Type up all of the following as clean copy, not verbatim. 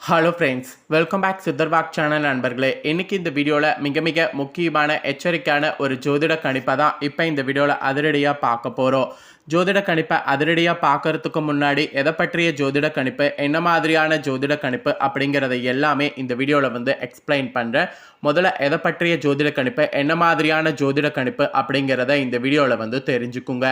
Hello friends, welcome back சித்தர்பாக் channel நண்பர்களே. இன்னைக்கு இந்த வீடியோவில் மிக மிக முக்கியமான எச்சரிக்கையான ஒரு ஜோதிட கணிப்பை தான் இப்போ இந்த வீடியோவில் அதிரடியாக பார்க்க போகிறோம். ஜோதிட கணிப்பை அதிரடியாக பார்க்கறதுக்கு முன்னாடி எதை பற்றிய ஜோதிட கணிப்பு, என்ன மாதிரியான ஜோதிட கணிப்பு அப்படிங்கிறத எல்லாமே இந்த வீடியோவில் வந்து எக்ஸ்பிளைன் பண்ணுறேன். முதல்ல எதை பற்றிய ஜோதிட கணிப்பு, என்ன மாதிரியான ஜோதிட கணிப்பு அப்படிங்கிறத இந்த வீடியோவில் வந்து தெரிஞ்சுக்குங்க.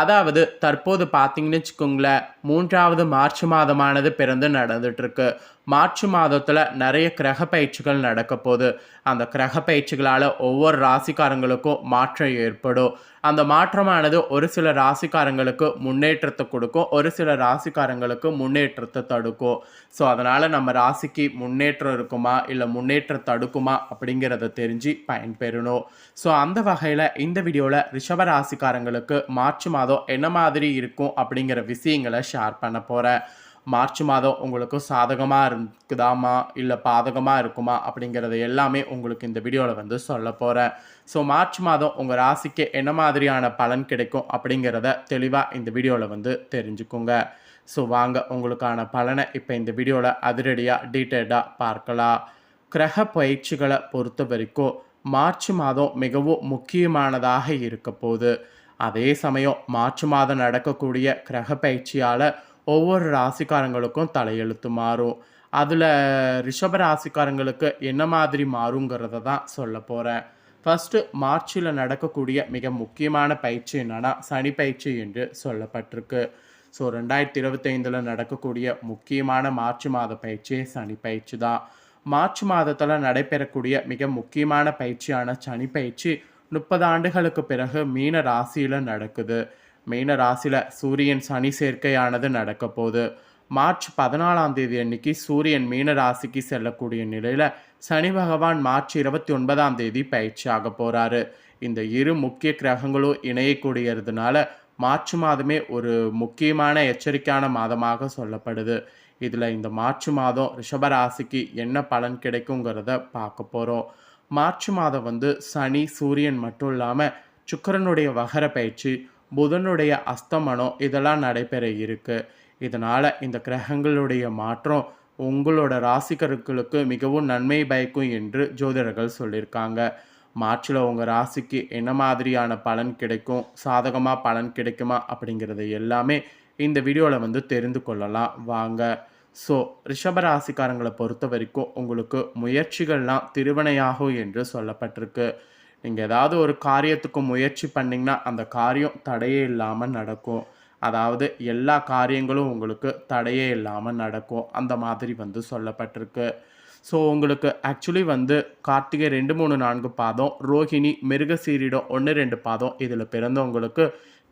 அதாவது தற்போது பார்த்தீங்கன்னு வச்சுக்கோங்களேன், 3வது மார்ச் மாதமானது பிறந்து நடந்துட்டுருக்கு. மார்ச் மாதத்தில் நிறைய கிரக பயிற்சிகள் நடக்க போகுது. அந்த கிரக பயிற்சிகளால் ஒவ்வொரு ராசிக்காரங்களுக்கும் மாற்றம் ஏற்படும். அந்த மாற்றமானது ஒரு சில ராசிக்காரங்களுக்கு முன்னேற்றத்தை கொடுக்கும், ஒரு சில ராசிக்காரங்களுக்கு முன்னேற்றத்தை தடுக்கும். ஸோ அதனால் நம்ம ராசிக்கு முன்னேற்றம் இருக்குமா இல்லை முன்னேற்றம் தடுக்குமா அப்படிங்கிறத தெரிஞ்சு பயன்பெறணும். ஸோ அந்த வகையில் இந்த வீடியோவில் ரிஷப ராசிக்காரங்களுக்கு மார்ச் மாதம் என்ன மாதிரி இருக்கும் அப்படிங்கிற விஷயங்களை ஷேர் பண்ண போகிறேன். மார்ச் மாதம் உங்களுக்கு சாதகமாக இருக்குதாமா இல்லை பாதகமாக இருக்குமா அப்படிங்கிறது எல்லாமே உங்களுக்கு இந்த வீடியோவில் வந்து சொல்ல போகிறேன். ஸோ மார்ச் மாதம் உங்கள் ராசிக்கு என்ன மாதிரியான பலன் கிடைக்கும் அப்படிங்கிறத தெளிவாக இந்த வீடியோவில் வந்து தெரிஞ்சுக்கோங்க. ஸோ வாங்க உங்களுக்கான பலனை இப்போ இந்த வீடியோவில் அதிரடியாக டீட்டெயில்டாக பார்க்கலாம். கிரக பயிற்சிகளை பொறுத்த வரைக்கும் மார்ச் மாதம் மிகவும் முக்கியமானதாக இருக்க போகுது. அதே சமயம் மார்ச் மாதம் நடக்கக்கூடிய கிரக பயிற்சியால் ஒவ்வொரு ராசிக்காரங்களுக்கும் தலையெழுத்து மாறும். அதில் ரிஷப ராசிக்காரங்களுக்கு என்ன மாதிரி மாறுங்கிறத தான் சொல்ல போகிறேன். ஃபஸ்ட்டு மார்ச்சில் நடக்கக்கூடிய மிக முக்கியமான பயிற்சி என்னன்னா சனி பயிற்சி என்று சொல்லப்பட்டிருக்கு. ஸோ 2025 நடக்கக்கூடிய முக்கியமான மார்ச் மாத பயிற்சி சனி பயிற்சி தான். மார்ச் மாதத்தில் நடைபெறக்கூடிய மிக முக்கியமான பயிற்சியான சனி பயிற்சி 30 ஆண்டுகளுக்கு பிறகு மீன ராசியில் நடக்குது. மீன ராசியில் சூரியன் சனி சேர்க்கையானது நடக்க போகுது. மார்ச் 14ஆம் தேதி அன்னைக்கு சூரியன் மீன ராசிக்கு செல்லக்கூடிய நிலையில் சனி பகவான் மார்ச் 29ஆம் தேதி பயிற்சி ஆக போகிறாரு. இந்த இரு முக்கிய கிரகங்களும் இணையக்கூடியதுனால மார்ச் மாதமே ஒரு முக்கியமான எச்சரிக்கையான மாதமாக சொல்லப்படுது. இதில் இந்த மார்ச் மாதம் ரிஷபராசிக்கு என்ன பலன் கிடைக்குங்கிறத பார்க்க போகிறோம். மார்ச் மாதம் வந்து சனி சூரியன் மட்டும் இல்லாமல் சுக்கிரனுடைய வகர பயிற்சி, புதனுடைய அஸ்தமனம் இதெல்லாம் நடைபெற இருக்கு. இதனால் இந்த கிரகங்களுடைய மாற்றம் உங்களோட ராசிக்கர்களுக்கு மிகவும் நன்மை பயக்கும் என்று ஜோதிடர்கள் சொல்லியிருக்காங்க. மார்ச்சில் உங்கள் ராசிக்கு என்ன மாதிரியான பலன் கிடைக்கும், சாதகமாக பலன் கிடைக்குமா அப்படிங்கிறது எல்லாமே இந்த வீடியோவில் வந்து தெரிந்து கொள்ளலாம் வாங்க. ஸோ ரிஷப ராசிக்காரங்களை பொறுத்த வரைக்கும் உங்களுக்கு முயற்சிகள்லாம் திருவினையாகும் என்று சொல்லப்பட்டிருக்கு. நீங்கள் ஏதாவது ஒரு காரியத்துக்கு முயற்சி பண்ணிங்கன்னா அந்த காரியம் தடையே இல்லாமல் நடக்கும். அதாவது எல்லா காரியங்களும் உங்களுக்கு தடையே இல்லாமல் நடக்கும், அந்த மாதிரி வந்து சொல்லப்பட்டிருக்கு. ஸோ உங்களுக்கு ஆக்சுவலி வந்து கார்த்திகை 2, 3, 4 பாதம், ரோஹிணி, மிருகசீரிடம் 1, 2 பாதம் இதில் பிறந்தவங்களுக்கு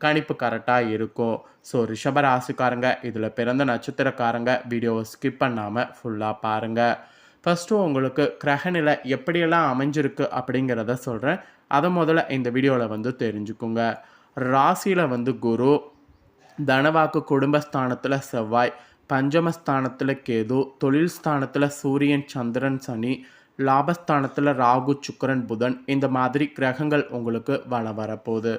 கணிப்பு கரெக்டாக இருக்கும். ஸோ ரிஷப ராசிக்காரங்க இதில் பிறந்த நட்சத்திரக்காரங்க வீடியோவை ஸ்கிப் பண்ணாமல் ஃபுல்லாக பாருங்கள். ஃபஸ்ட்டு உங்களுக்கு கிரகநிலை எப்படியெல்லாம் அமைஞ்சிருக்கு அப்படிங்கிறத சொல்கிறேன். அதை முதல்ல இந்த வீடியோவில் வந்து தெரிஞ்சுக்குங்க. ராசியில் வந்து குரு, தனவாக்கு குடும்பஸ்தானத்தில் செவ்வாய், பஞ்சமஸ்தானத்தில் கேது, தொழில் ஸ்தானத்தில் சூரியன் சந்திரன் சனி, லாபஸ்தானத்தில் ராகு சுக்கிரன் புதன், இந்த மாதிரி கிரகங்கள் உங்களுக்கு வலம் வரப்போகுது.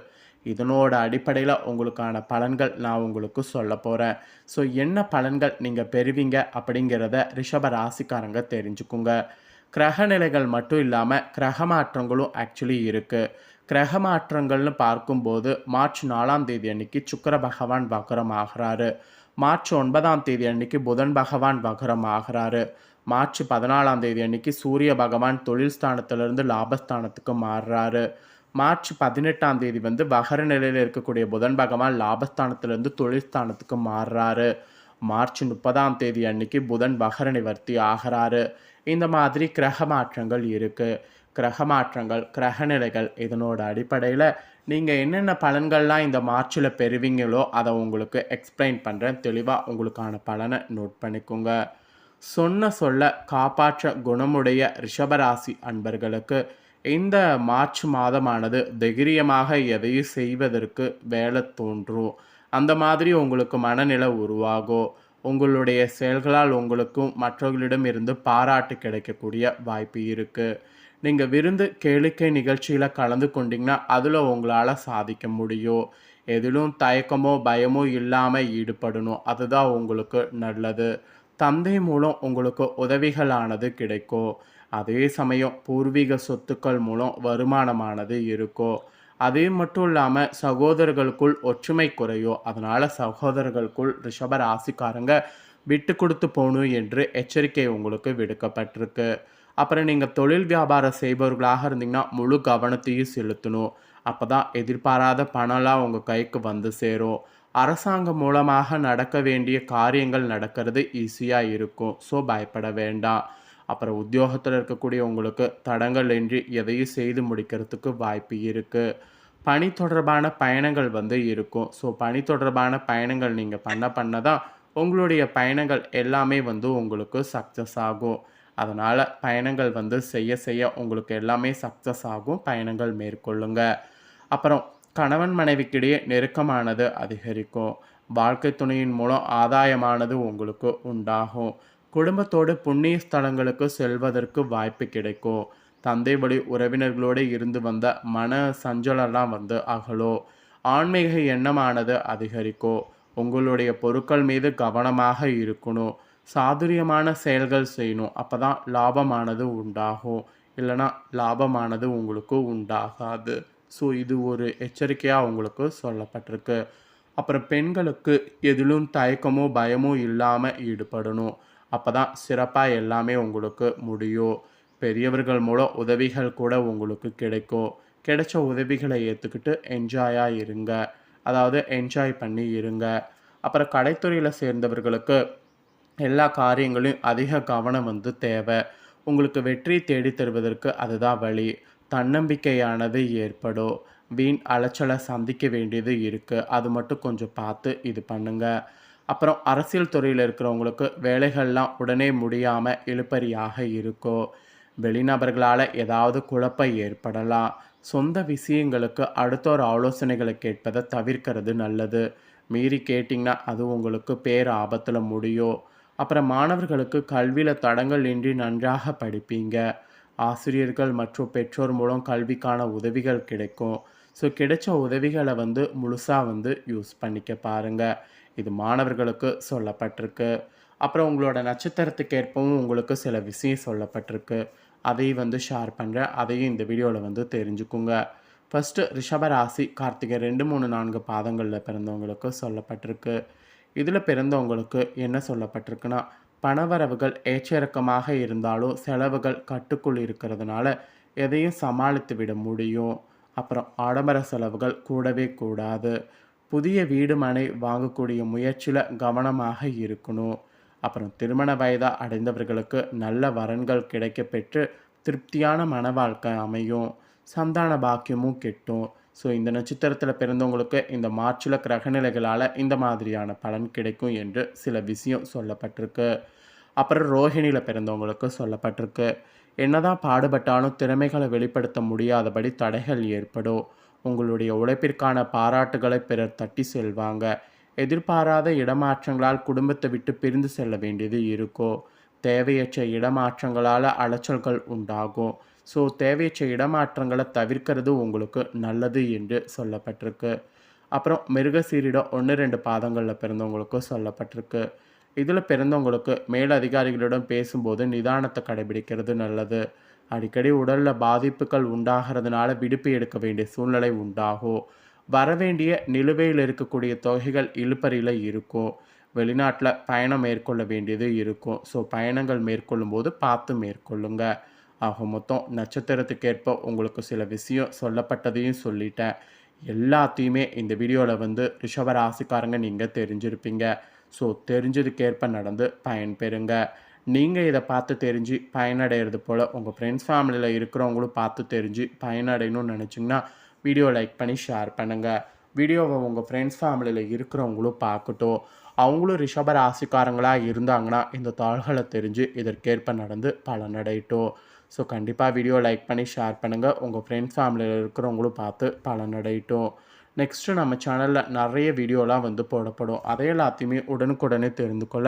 இதனோட அடிப்படையில் உங்களுக்கான பலன்கள் நான் உங்களுக்கு சொல்ல போகிறேன். ஸோ என்ன பலன்கள் நீங்கள் பெறுவீங்க அப்படிங்கிறத ரிஷப ராசிக்காரங்க தெரிஞ்சுக்குங்க. கிரக நிலைகள் மட்டும் இல்லாமல் கிரக மாற்றங்களும் ஆக்சுவலி இருக்குது. கிரக மாற்றங்கள்னு பார்க்கும்போது மார்ச் 4ஆம் தேதி அன்னைக்கு சுக்கிர பகவான் வக்ரம் ஆகிறாரு. மார்ச் 9ஆம் தேதி அன்னைக்கு புதன் பகவான் வக்ரம் ஆகிறாரு. மார்ச் 14ஆம் தேதி அன்னைக்கு சூரிய பகவான் தொழில் ஸ்தானத்திலிருந்து லாபஸ்தானத்துக்கு மாறுறாரு. மார்ச் 18ஆம் தேதி வந்து வகர நிலையில் இருக்கக்கூடிய புதன் பகவான் லாபஸ்தானத்திலிருந்து தொழில் ஸ்தானத்துக்கு மாறுறாரு. மார்ச் 30ஆம் தேதி அன்னைக்கு புதன் வகர நிவர்த்தி ஆகிறாரு. இந்த மாதிரி கிரக மாற்றங்கள் இருக்குது. கிரக மாற்றங்கள், கிரகநிலைகள் இதனோட அடிப்படையில் நீங்கள் என்னென்ன பலன்கள்லாம் இந்த மார்ச்சில் பெறுவீங்களோ அதை உங்களுக்கு எக்ஸ்பிளைன் பண்ணுறேன். தெளிவாக உங்களுக்கான பலனை நோட் பண்ணிக்கோங்க. சொன்ன சொல்ல காப்பாற்ற குணமுடைய ரிஷபராசி அன்பர்களுக்கு இந்த மார்ச் மாதமானது தைரியமாக எதையும் செய்வதற்கு வேலை தோன்றும். அந்த மாதிரி உங்களுக்கு மனநிலை உருவாகும். உங்களுடைய செயல்களால் உங்களுக்கும் மற்றவர்களிடம் இருந்து பாராட்டு கிடைக்கக்கூடிய வாய்ப்பு இருக்குது. நீங்கள் விருந்து கேளிக்கை நிகழ்ச்சியில் கலந்து கொண்டீங்கன்னா அதில் உங்களால் சாதிக்க முடியும். எதிலும் தயக்கமோ பயமோ இல்லாமல் ஈடுபடணும், அதுதான் உங்களுக்கு நல்லது. தந்தை மூலம் உங்களுக்கு உதவிகளானது கிடைக்கும். அதே சமயம் பூர்வீக சொத்துக்கள் மூலம் வருமானமானது இருக்கும். அதே மட்டும் இல்லாமல் சகோதரர்களுக்குள் ஒற்றுமை குறையும். அதனால் சகோதரர்களுக்குள் ரிஷப ராசிக்காரங்க விட்டு கொடுத்து போகணும் என்று எச்சரிக்கை உங்களுக்கு விடுக்கப்பட்டிருக்கு. அப்புறம் நீங்கள் தொழில் வியாபாரம் செய்பவர்களாக இருந்தீங்கன்னா முழு கவனத்தையும் செலுத்தணும். அப்போ தான் எதிர்பாராத பணம்லாம் உங்கள் கைக்கு வந்து சேரும். அரசாங்கம் மூலமாக நடக்க வேண்டிய காரியங்கள் நடக்கிறது ஈஸியாக இருக்கும். ஸோ பயப்பட வேண்டாம். அப்புறம் உத்தியோகத்தில் இருக்கக்கூடிய உங்களுக்கு தடங்கள் இன்றி எதையும் செய்து முடிக்கிறதுக்கு வாய்ப்பு இருக்குது. பணி தொடர்பான பயணங்கள் வந்து இருக்கும். ஸோ பணி தொடர்பான பயணங்கள் நீங்கள் பண்ண தான் உங்களுடைய பயணங்கள் எல்லாமே வந்து உங்களுக்கு சக்ஸஸ் ஆகும். அதனால் பயணங்கள் வந்து செய்ய உங்களுக்கு எல்லாமே சக்ஸஸ் ஆகும். பயணங்கள் மேற்கொள்ளுங்க. அப்புறம் கணவன் மனைவிக்கிடையே நெருக்கமானது அதிகரிக்கும். வாழ்க்கை துணையின் மூலம் ஆதாயமானது உங்களுக்கு உண்டாகும். குடும்பத்தோடு புண்ணிய ஸ்தலங்களுக்கு செல்வதற்கு வாய்ப்பு கிடைக்கும். தந்தை வழி உறவினர்களோடு இருந்து வந்த மன சஞ்சலெல்லாம் வந்து அகலும். ஆன்மீக எண்ணமானது அதிகரிக்கும். உங்களுடைய பொருட்கள் மீது கவனமாக இருக்கணும். சாதுரியமான செயல்கள் செய்யணும். அப்போ தான் லாபமானது உண்டாகும். இல்லைனா லாபமானது உங்களுக்கு உண்டாகாது. ஸோ இது ஒரு எச்சரிக்கையாக உங்களுக்கு சொல்லப்பட்டிருக்கு. அப்புறம் பெண்களுக்கு எதிலும் தயக்கமோ பயமோ இல்லாமல் ஈடுபடணும். அப்போ தான் சிறப்பாக எல்லாமே உங்களுக்கு முடியும். பெரியவர்கள் மூலம் உதவிகள் கூட உங்களுக்கு கிடைக்கும். கிடைச்ச உதவிகளை ஏற்றுக்கிட்டு என்ஜாயாக இருங்க. அதாவது என்ஜாய் பண்ணி இருங்க. அப்புறம் கலைத்துறையில் சேர்ந்தவர்களுக்கு எல்லா காரியங்களையும் அதிக கவனம் வந்து தேவை. உங்களுக்கு வெற்றி தேடி தருவதற்கு அதுதான் வழி. தன்னம்பிக்கையானது ஏற்படும். வீண் அலைச்சலை சந்திக்க வேண்டியது இருக்குது. அது மட்டும் கொஞ்சம் பார்த்து இது பண்ணுங்கள். அப்புறம் அரசியல் துறையில் இருக்கிறவங்களுக்கு வேலைகள்லாம் உடனே முடியாமல் இழுபறியாக இருக்கும். வெளிநபர்களால் ஏதாவது குழப்பம் ஏற்படலாம். சொந்த விஷயங்களுக்கு அடுத்தோர் ஆலோசனைகளை கேட்பதை தவிர்க்கிறது நல்லது. மீறி கேட்டிங்கன்னா அது உங்களுக்கு பேர் ஆபத்தில் முடியும். அப்புறம் மாணவர்களுக்கு கல்வியில் தடங்கள் இன்றி நன்றாக படிப்பீங்க. ஆசிரியர்கள் மற்றும் பெற்றோர் மூலம் கல்விக்கான உதவிகள் கிடைக்கும். ஸோ கிடைச்ச உதவிகளை வந்து முழுசாக வந்து யூஸ் பண்ணிக்க பாருங்கள். இது மாணவர்களுக்கு சொல்லப்பட்டிருக்கு. அப்புறம் உங்களோட நட்சத்திரத்துக்கு ஏற்பவும் உங்களுக்கு சில விஷயம் சொல்லப்பட்டிருக்கு. அதையும் வந்து ஷேர் பண்ணுறேன். அதையும் இந்த வீடியோவில் வந்து தெரிஞ்சுக்குங்க. ஃபஸ்ட்டு ரிஷபராசி கார்த்திகை 2, 3, 4 பாதங்களில் பிறந்தவங்களுக்கு சொல்லப்பட்டிருக்கு. இதில் பிறந்தவங்களுக்கு என்ன சொல்லப்பட்டிருக்குன்னா, பணவரவுகள் ஏற்றிறக்கமாக இருந்தாலும் செலவுகள் கட்டுக்குள் இருக்கிறதுனால எதையும் சமாளித்து விட முடியும். அப்புறம் ஆடம்பர செலவுகள் கூடவே கூடாது. புதிய வீடு மனை வாங்கக்கூடிய முயற்சியில் கவனமாக இருக்கணும். அப்புறம் திருமண வயதாக அடைந்தவர்களுக்கு நல்ல வரன்கள் கிடைக்க பெற்று திருப்தியான மன வாழ்க்கை அமையும். சந்தான பாக்கியமும் கிட்டும். ஸோ இந்த நட்சத்திரத்தில் பிறந்தவங்களுக்கு இந்த மார்ச்சில் கிரகநிலைகளால் இந்த மாதிரியான பலன் கிடைக்கும் என்று சில விஷயம் சொல்லப்பட்டிருக்கு. அப்புறம் ரோஹிணியில் பிறந்தவங்களுக்கு சொல்லப்பட்டிருக்கு. என்னதான் பாடுபட்டாலும் திறமைகளை வெளிப்படுத்த முடியாதபடி தடைகள் ஏற்படும். உங்களுடைய உழைப்பிற்கான பாராட்டுகளை பிறர் தட்டி செல்வாங்க. எதிர்பாராத இடமாற்றங்களால் குடும்பத்தை விட்டு பிரிந்து செல்ல வேண்டியது இருக்கும். தேவையற்ற இடமாற்றங்களால் அலைச்சல்கள் உண்டாகும். ஸோ தேவையற்ற இடமாற்றங்களை தவிர்க்கிறது உங்களுக்கு நல்லது என்று சொல்லப்பட்டிருக்கு. அப்புறம் மிருகசீரிடம் 1, 2 பாதங்களில் பிறந்தவங்களுக்கு சொல்லப்பட்டிருக்கு. இதில் பிறந்தவங்களுக்கு மேலதிகாரிகளிடம் பேசும்போது நிதானத்தை கடைபிடிக்கிறது நல்லது. அடிக்கடி உடலில் பாதிப்புகள் உண்டாகிறதுனால விடுப்பு எடுக்க வேண்டிய சூழ்நிலை உண்டாகும். வரவேண்டிய நிலுவையில் இருக்கக்கூடிய தொகைகள் இழுபறியில் இருக்கும். வெளிநாட்டில் பயணம் மேற்கொள்ள வேண்டியது இருக்கும். ஸோ பயணங்கள் மேற்கொள்ளும் போது பார்த்து மேற்கொள்ளுங்க. ஆக மொத்தம் நட்சத்திரத்துக்கேற்ப உங்களுக்கு சில விஷயம் சொல்லப்பட்டதையும் சொல்லிட்டேன். எல்லாத்தையுமே இந்த வீடியோவில் வந்து ரிஷபராசிக்காரங்க நீங்கள் தெரிஞ்சிருப்பீங்க. ஸோ தெரிஞ்சதுக்கேற்ப நடந்து பயன்பெறுங்க. நீங்கள் இதை பார்த்து தெரிஞ்சு பயனடைகிறது போல் உங்கள் ஃப்ரெண்ட்ஸ் ஃபேமிலியில் இருக்கிறவங்களும் பார்த்து தெரிஞ்சு பயனடையணும்னு நினச்சிங்கன்னா வீடியோ லைக் பண்ணி ஷேர் பண்ணுங்கள். வீடியோவை உங்கள் ஃப்ரெண்ட்ஸ் ஃபேமிலியில் இருக்கிறவங்களும் பார்க்கட்டும். அவங்களும் ரிஷப ராசிக்காரங்களாக இருந்தாங்கன்னா இந்த தாள்களை தெரிஞ்சு இதற்கேற்ப நடந்து பலனடையட்டும். ஸோ கண்டிப்பாக வீடியோ லைக் பண்ணி ஷேர் பண்ணுங்கள். உங்கள் ஃப்ரெண்ட்ஸ் ஃபேமிலியில் இருக்கிறவங்களும் பார்த்து பலனடையட்டும். நெக்ஸ்ட்டு நம்ம சேனலில் நிறைய வீடியோலாம் வந்து போடப்படும். அதை எல்லாத்தையுமே உடனுக்குடனே தெரிந்து கொள்ள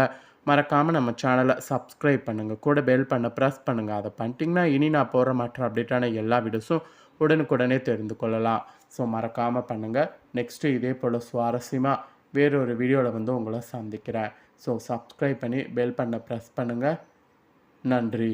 மறக்காமல் நம்ம சேனலை சப்ஸ்கிரைப் பண்ணுங்கள். கூட பெல் பண்ண ப்ரெஸ் பண்ணுங்கள். அதை பண்ணிட்டீங்கன்னா இனி நான் போகிற மற்ற அப்டேட்டான எல்லா வீடியோஸும் உடனுக்குடனே தெரிந்து கொள்ளலாம். ஸோ மறக்காமல் பண்ணுங்கள். நெக்ஸ்ட்டு இதே போல் சுவாரஸ்யமாக வேறொரு வீடியோவில் வந்து உங்களை சந்திக்கிறேன். ஸோ சப்ஸ்கிரைப் பண்ணி பெல் பட்டனை ப்ரெஸ் பண்ணுங்கள். நன்றி.